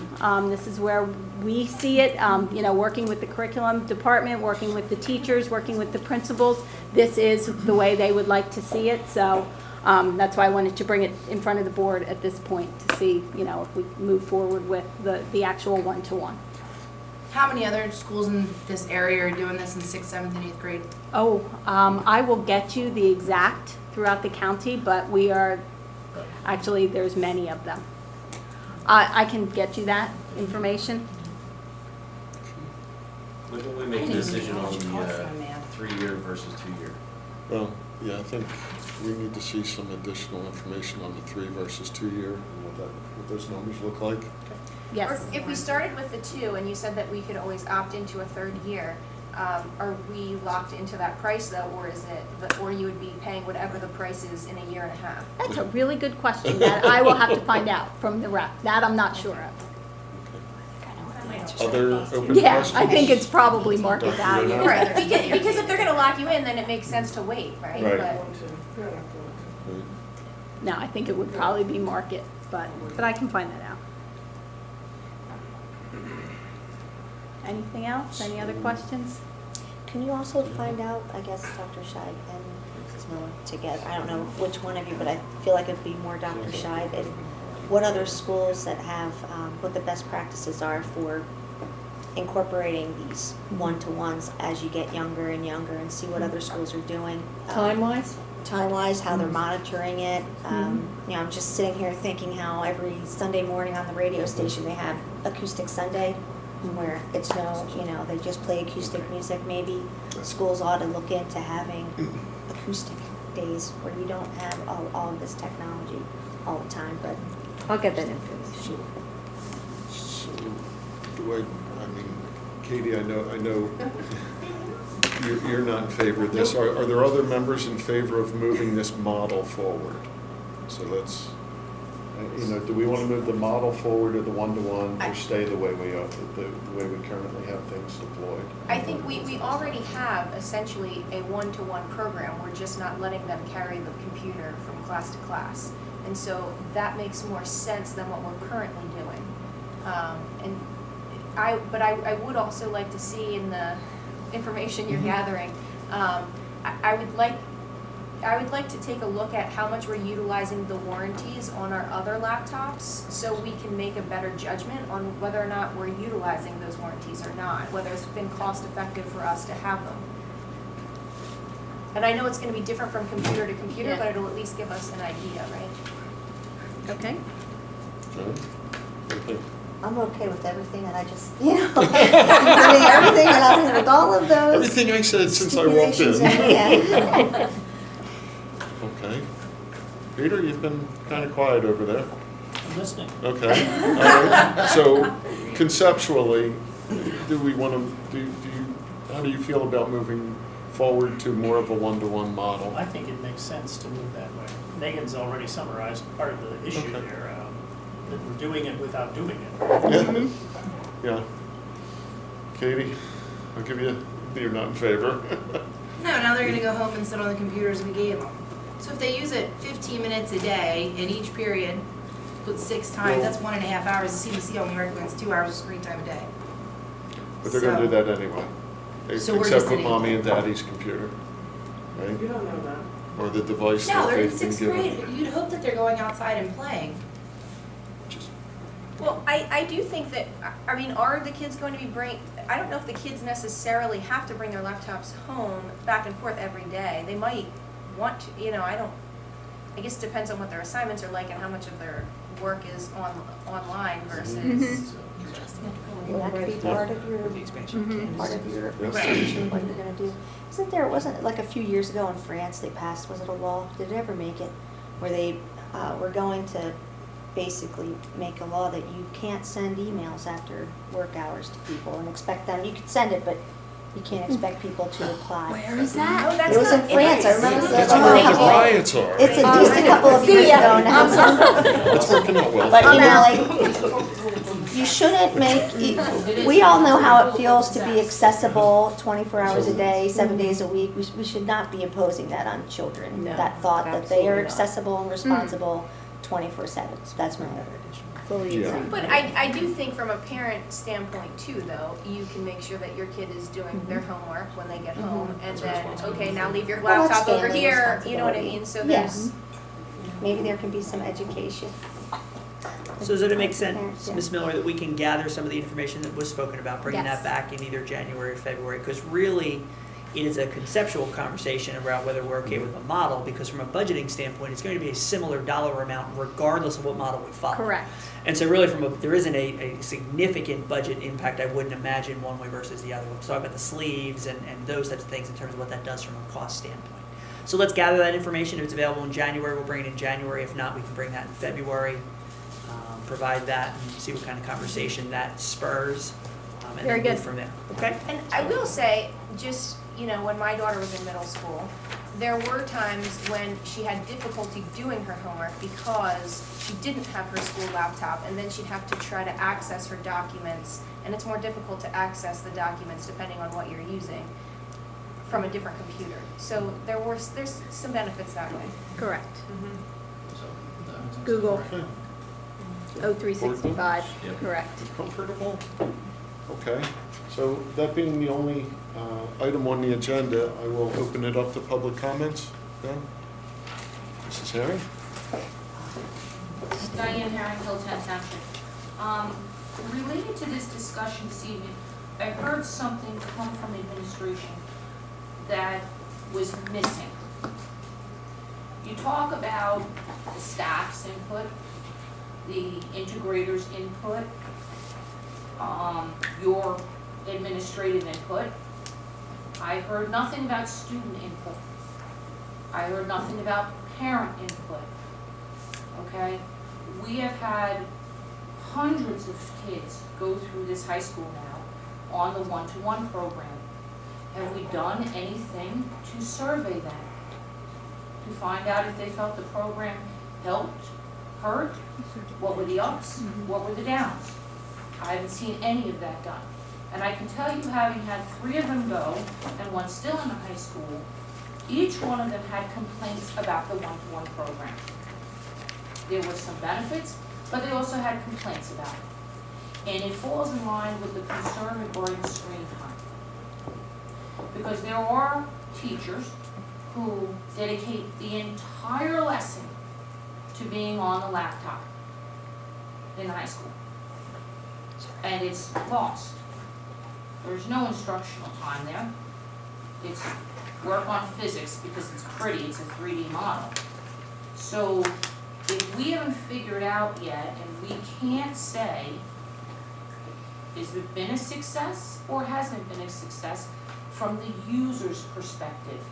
This is where we see it, working with the curriculum department, working with the teachers, working with the principals. This is the way they would like to see it. So that's why I wanted to bring it in front of the board at this point to see, if we move forward with the actual one-to-one. How many other schools in this area are doing this in 6th, 7th, and 8th grade? Oh, I will get you the exact throughout the county, but actually, there's many of them. I can get you that information. When will we make a decision on the 3-year versus 2-year? Well, yeah, I think we need to see some additional information on the 3 versus 2 year and what those numbers look like. Yes. Or if we started with the 2 and you said that we could always opt into a 3rd year, are we locked into that price though, or you would be paying whatever the price is in a year and a half? That's a really good question that I will have to find out from the rep. That I'm not sure of. Other open Yeah, questions? I think it's probably market Dr. value. Leonard? Right, because if they're gonna lock you in, then it makes sense to wait, right? Right. But- No, I think it would probably be market, but I can find that out. Anything else? Any other questions? Can you also find out, I guess, Dr. Scheid and Mrs. Miller together, I don't know which one of you, but I feel like it'd be more Dr. Scheid, if what other schools that have, what the best practices are for incorporating these one-to-ones as you get younger and younger, and see what other schools are doing. Time-wise? Time-wise, how they're monitoring it. You know, I'm just sitting here thinking how every Sunday morning on the radio station, they have Acoustic Sunday, where it's no, you know, they just play acoustic music. Maybe schools ought to look into having acoustic days where you don't have all of this technology all the time, but I'll get that information. So, I mean, Katie, I know you're not in favor of this. Are there other members in favor of moving this model forward? So let's, you know, do we want to move the model forward or the one-to-one, or stay the way we are, the way we currently have things deployed? I think we already have essentially a one-to-one program. We're just not letting them carry the computer from class to class. And so that makes more sense than what we're currently doing. But I would also like to see in the information you're gathering, I would like to take a look at how much we're utilizing the warranties on our other laptops, so we can make a better judgment on whether or not we're utilizing those warranties or not, whether it's been cost effective for us to have them. And I know it's going to be different from computer to computer, Yeah. but it'll at least give us an idea, right? Okay. John? What do you think? I'm okay with everything that I just, you know, everything that I, with all of those. Everything I said since I walked in. stipulations and- yeah. Okay. Peter, you've been kind of quiet over there. I'm listening. Okay. All right. So conceptually, do we want to, how do you feel about moving forward to more of a one-to-one model? I think it makes sense to move that way. Megan's already summarized part of the issue Okay. there, that we're doing it without doing it. Yeah. Yeah. Katie, I'll give you, you're not in favor. No, now they're gonna go home and sit on the computers we gave them. So if they use it 15 minutes a day in each period, put 6 times, that's 1.5 hours. The CDC only recommends 2 hours of screen time a day. But they're gonna do that anyway. So we're Except just with mommy and enabling. daddy's computer, right? You don't know that. Or the device No, that they're in they've been 6th given. grade. You'd hope that they're going outside and playing. Just- Well, I do think that, I mean, are the kids going to be I don't know if the kids necessarily have to bring their laptops home back and forth every day. They might want to, you know, I guess it depends on what their assignments are like and how much of their work is online versus. Well, that could be part of your, The expansion. part of your Yes. research, what you're gonna do. Isn't there, wasn't it like a few years ago in France, they passed, was it a law, did it ever make it? Where they, were going to basically make a law that you can't send emails after work hours to people and expect them, you could send it, but you can't expect people to reply. Where is that? Oh, that's It was in not- France, I remember That's that. where the riots are. It's at least a couple of years ago now. It's working out well. But you know, like, you shouldn't make, we all know how it feels to be accessible 24 hours a day, 7 days a week. We should not be imposing that on children. No, That thought that they are absolutely not. accessible and responsible 24/7. That's my. Fully Yeah. agree. But I do think from a parent standpoint too, though, you can make sure that your kid is doing their homework when they get home, and then, okay, now leave your Well, that's laptop over family here, you know what I responsibility. mean? So Yes. there's, Maybe there can be some education. So does it make Yeah. sense, Ms. Miller, that we can gather some of the information that was spoken about, bringing Yes. that back in either January or February? Because really, it is a conceptual conversation around whether we're okay with a model, because from a budgeting standpoint, it's going to be a similar dollar amount regardless of what model we follow. Correct. And so really there isn't a significant budget impact, I wouldn't imagine, one way versus the other. We'll talk about the sleeves and those types of things in terms of what that does from a cost standpoint. So let's gather that information. If it's available in January, we'll bring it in January. If not, we can bring that in February. Provide that and see what kind of conversation that spurs. And Very then move good. from there. Okay? and I will say, just, you know, when my daughter was in middle school, there were times when she had difficulty doing her homework because she didn't have her school laptop, and then she'd have to try to access her documents, and it's more difficult to access the documents depending on what you're using from a different computer. So there's some benefits that way. Correct. So, Google Okay. 0365, Yep. correct. Comfortable? Okay, so that being the only item on the agenda, I will open it up to public comments. Then, Mrs. Herring? Diane Herring, Hilltown Township. Related to this discussion this evening, I heard something come from administration that was missing. You talk about the staff's input, the integrator's input, your administrative input. I heard nothing about student input. I heard nothing about parent input, okay? We have had hundreds of kids go through this high school now on the one-to-one program. Have we done anything to survey them? To find out if they felt the program helped, hurt? What were the ups? What were the downs? I haven't seen any of that done. And I can tell you, having had 3 of them go, and one still in the high school, each one of them had complaints about the one-to-one program. There were some benefits, but they also had complaints about it. And it falls in line with the concern regarding screen time. Because there are teachers who dedicate the entire lesson to being on the laptop in high school. And it's lost. There's no instructional time there. It's work on physics because it's pretty, it's a 3D model. So if we haven't figured out yet, and we can't say, has it been a success or hasn't been a success from the user's perspective?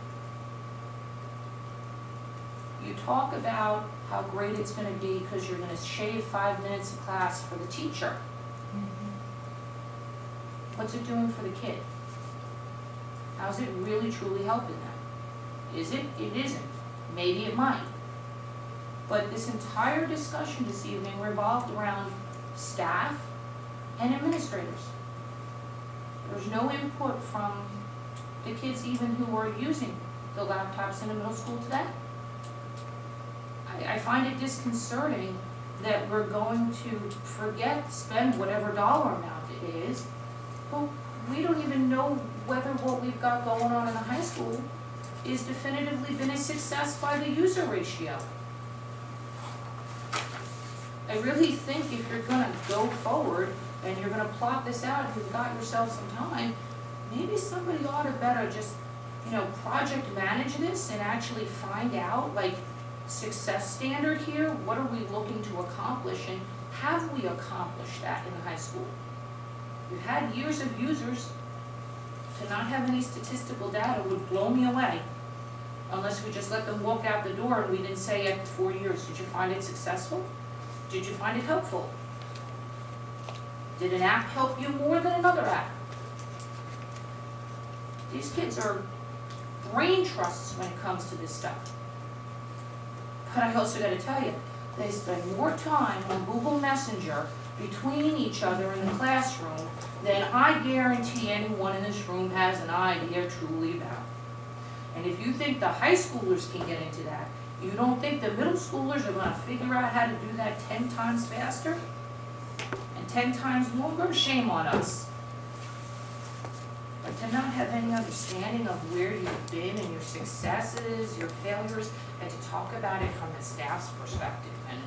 You talk about how great it's going to be because you're going to shave 5 minutes of class for the teacher. What's it doing for the kid? How's it really truly helping them? Is it? It isn't. Maybe it might. But this entire discussion this evening revolved around staff and administrators. There's no input from the kids even who are using the laptops in the middle school today. I find it disconcerting that we're going to spend whatever dollar amount it is, but we don't even know whether what we've got going on in the high school is definitively been a success by the user ratio. I really think if you're gonna go forward and you're gonna plot this out, you've got yourself some time, maybe somebody ought to better just, project manage this and actually find out, success standard here, what are we looking to accomplish, and have we accomplished that in the high school? We've had years of users. To not have any statistical data would blow me away, unless we just let them walk out the door and we didn't say after 4 years, did you find it successful? Did you find it helpful? Did an app help you more than another app? These kids are brain trusts when it comes to this stuff. But I also gotta tell you, they spend more time on Google Messenger between each other in the classroom than I guarantee anyone in this room has an idea truly about. And if you think the high schoolers can get into that, you don't think the middle schoolers are gonna figure out how to do that 10 times faster and 10 times longer? Shame on us. But to not have any understanding of where you've been and your successes, your failures, and to talk about it from the staff's perspective and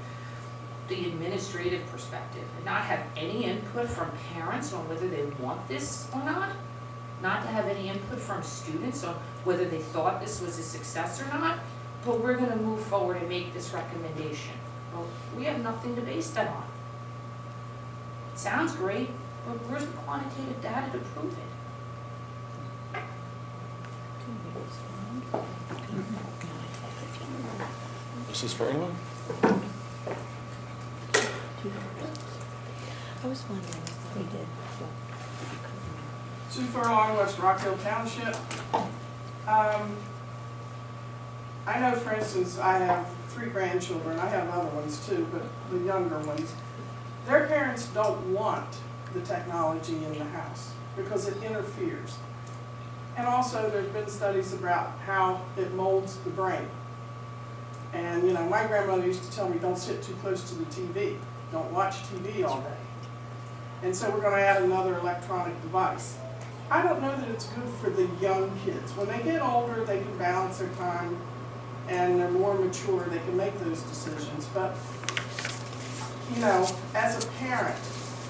the administrative perspective, and not have any input from parents on whether they want this or not to have any input from students on whether they thought this was a success or not, but we're gonna move forward and make this recommendation. Well, we have nothing to base that on. It sounds great, but where's the quantitative data to prove it? Mrs. Furlong? I was wondering if we did. Sue Furlong, West Rockville Township. I know, for instance, I have 3 grandchildren. I have other ones too, but the younger ones. Their parents don't want the technology in the house because it interferes. And also, there's been studies about how it molds the brain. And, my grandmother used to tell me, don't sit too close to the TV. Don't watch TV all day. And so we're going to add another electronic device. I don't know that it's good for the young kids. When they get older, they can balance their time and they're more mature, they can make those decisions. But you know, as a parent,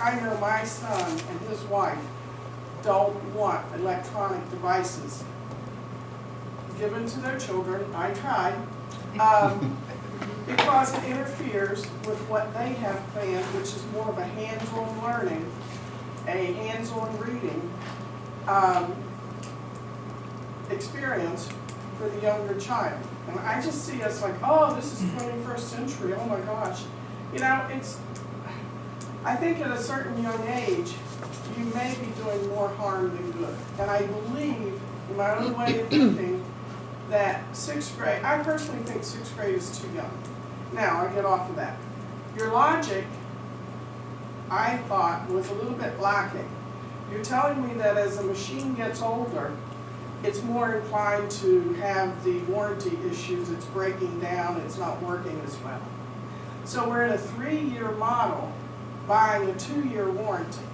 I know my son and his wife don't want electronic devices given to their children. I tried. Because it interferes with what they have planned, which is more of a hands-on learning, a hands-on reading experience for the younger child. And I just see us like, oh, this is 21st century, oh my gosh. You know, I think at a certain young age, you may be doing more harm than good. And I believe, in my own way of thinking, that 6th grade, I personally think 6th grade is too young. Now, I get off of that. Your logic, I thought, was a little bit lacking. You're telling me that as the machine gets older, it's more inclined to have the warranty issues, it's breaking down, it's not working as well. So we're in a 3-year model buying a 2-year warranty.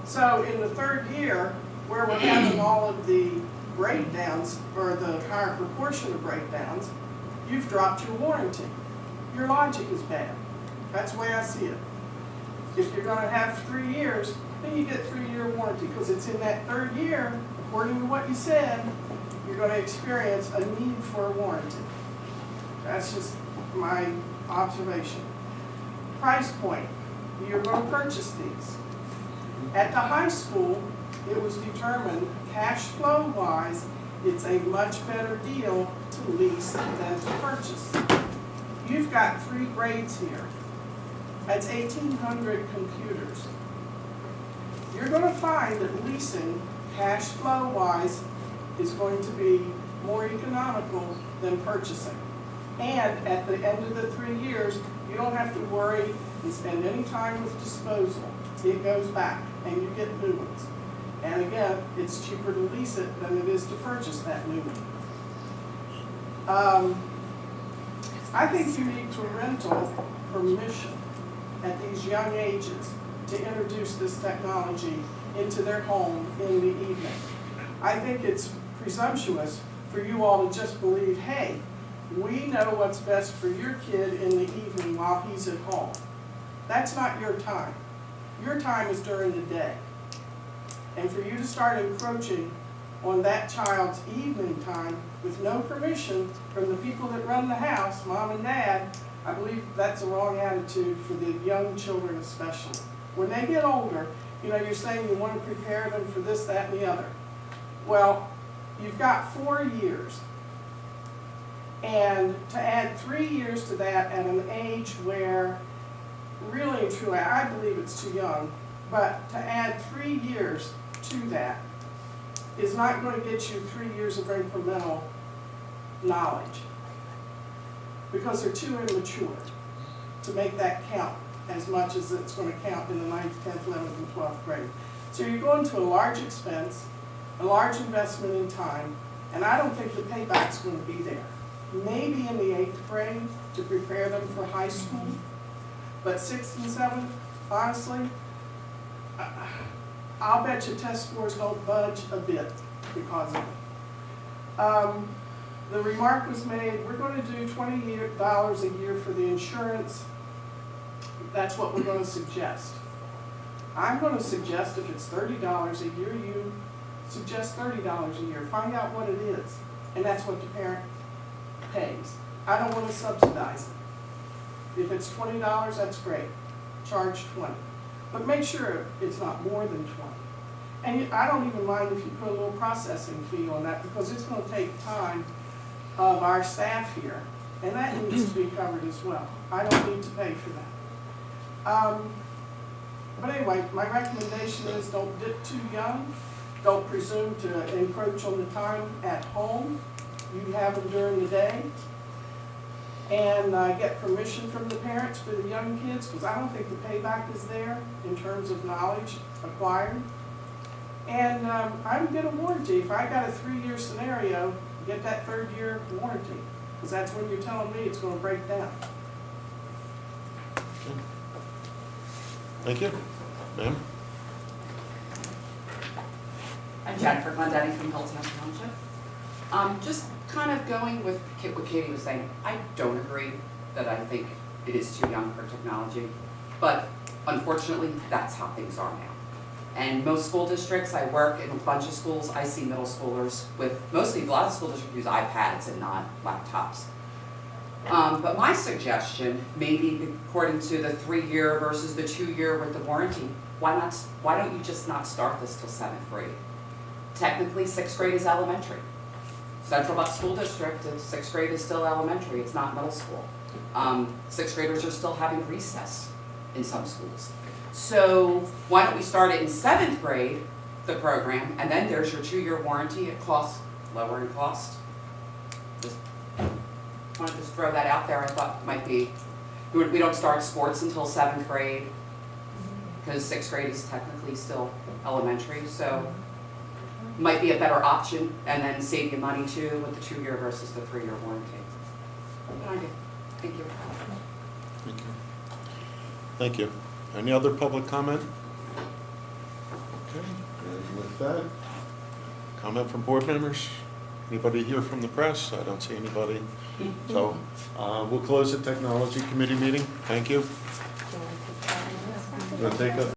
So in the 3rd year, where we're having all of the breakdowns, or the higher proportion of breakdowns, you've dropped your warranty. Your logic is bad. That's the way I see it. If you're gonna have 3 years, then you get 3-year warranty, because it's in that 3rd year, according to what you said, you're gonna experience a need for a warranty. That's just my observation. Price point, you're gonna purchase these. At the high school, it was determined, cash flow wise, it's a much better deal to lease than to purchase. You've got 3 grades here. That's 1,800 computers. You're going to find that leasing, cash flow wise, is going to be more economical than purchasing. And at the end of the 3 years, you don't have to worry and spend any time with disposal. It goes back and you get new ones. And again, it's cheaper to lease it than it is to purchase that new one. I think you need to rental permission at these young ages to introduce this technology into their home in the evening. I think it's presumptuous for you all to just believe, hey, we know what's best for your kid in the evening while he's at home. That's not your time. Your time is during the day. And for you to start encroaching on that child's evening time with no permission from the people that run the house, mom and dad, I believe that's a wrong attitude for the young children especially. When they get older, you know, you're saying you want to prepare them for this, that, and the other. Well, you've got 4 years. And to add 3 years to that at an age where, really and truly, I believe it's too young, but to add 3 years to that is not going to get you 3 years of incremental knowledge, because they're too immature to make that count as much as it's going to count in the 9th, 10th, 11th, and 12th grade. So you're going to a large expense, a large investment in time, and I don't think the payback's going to be there. Maybe in the 8th grade to prepare them for high school, but 6th and 7th, honestly, I'll bet your test scores don't budge a bit because of it. The remark was made, we're going to do $20 a year for the insurance. That's what we're going to suggest. I'm going to suggest if it's $30 a year, you suggest $30 a year. Find out what it is, and that's what the parent pays. I don't want to subsidize it. If it's $20, that's great. Charge $20. But make sure it's not more than $20. And I don't even mind if you put a little processing fee on that, because it's going to take time of our staff here, and that needs to be covered as well. I don't need to pay for that. But anyway, my recommendation is don't dip too young. Don't presume to encroach on the time at home. You have them during the day. And get permission from the parents for the young kids, because I don't think the payback is there in terms of knowledge acquired. And I would get a warranty. If I got a 3-year scenario, get that 3rd year warranty, because that's when you're telling me it's going to break down. Thank you. Ma'am? I'm Jennifer Glendetti from Hilltown Township. Just kind of going with what Katie was saying, I don't agree that I think it is too young for technology. But unfortunately, that's how things are now. And most school districts, I work in a bunch of schools, I see middle schoolers with, mostly, a lot of school districts use iPads and not laptops. But my suggestion, maybe according to the 3-year versus the 2-year with the warranty, why don't you just not start this till 7th grade? Technically, 6th grade is elementary. Central Bucks School District, 6th grade is still elementary, it's not middle school. 6th graders are still having recess in some schools. So why don't we start it in 7th grade, the program, and then there's your 2-year warranty, it costs lower in cost. Just wanted to just throw that out there, I thought it might be, we don't start sports until 7th grade, because 6th grade is technically still elementary, so might be a better option, and then save you money too with the 2-year versus the 3-year warranty. Good idea. Thank you. Thank you. Thank you. Any other public comment? Okay, and with that, comment from board members? Anybody here from the press? I don't see anybody. So we'll close the technology committee meeting. Thank you. Do you wanna take that? Wanna take a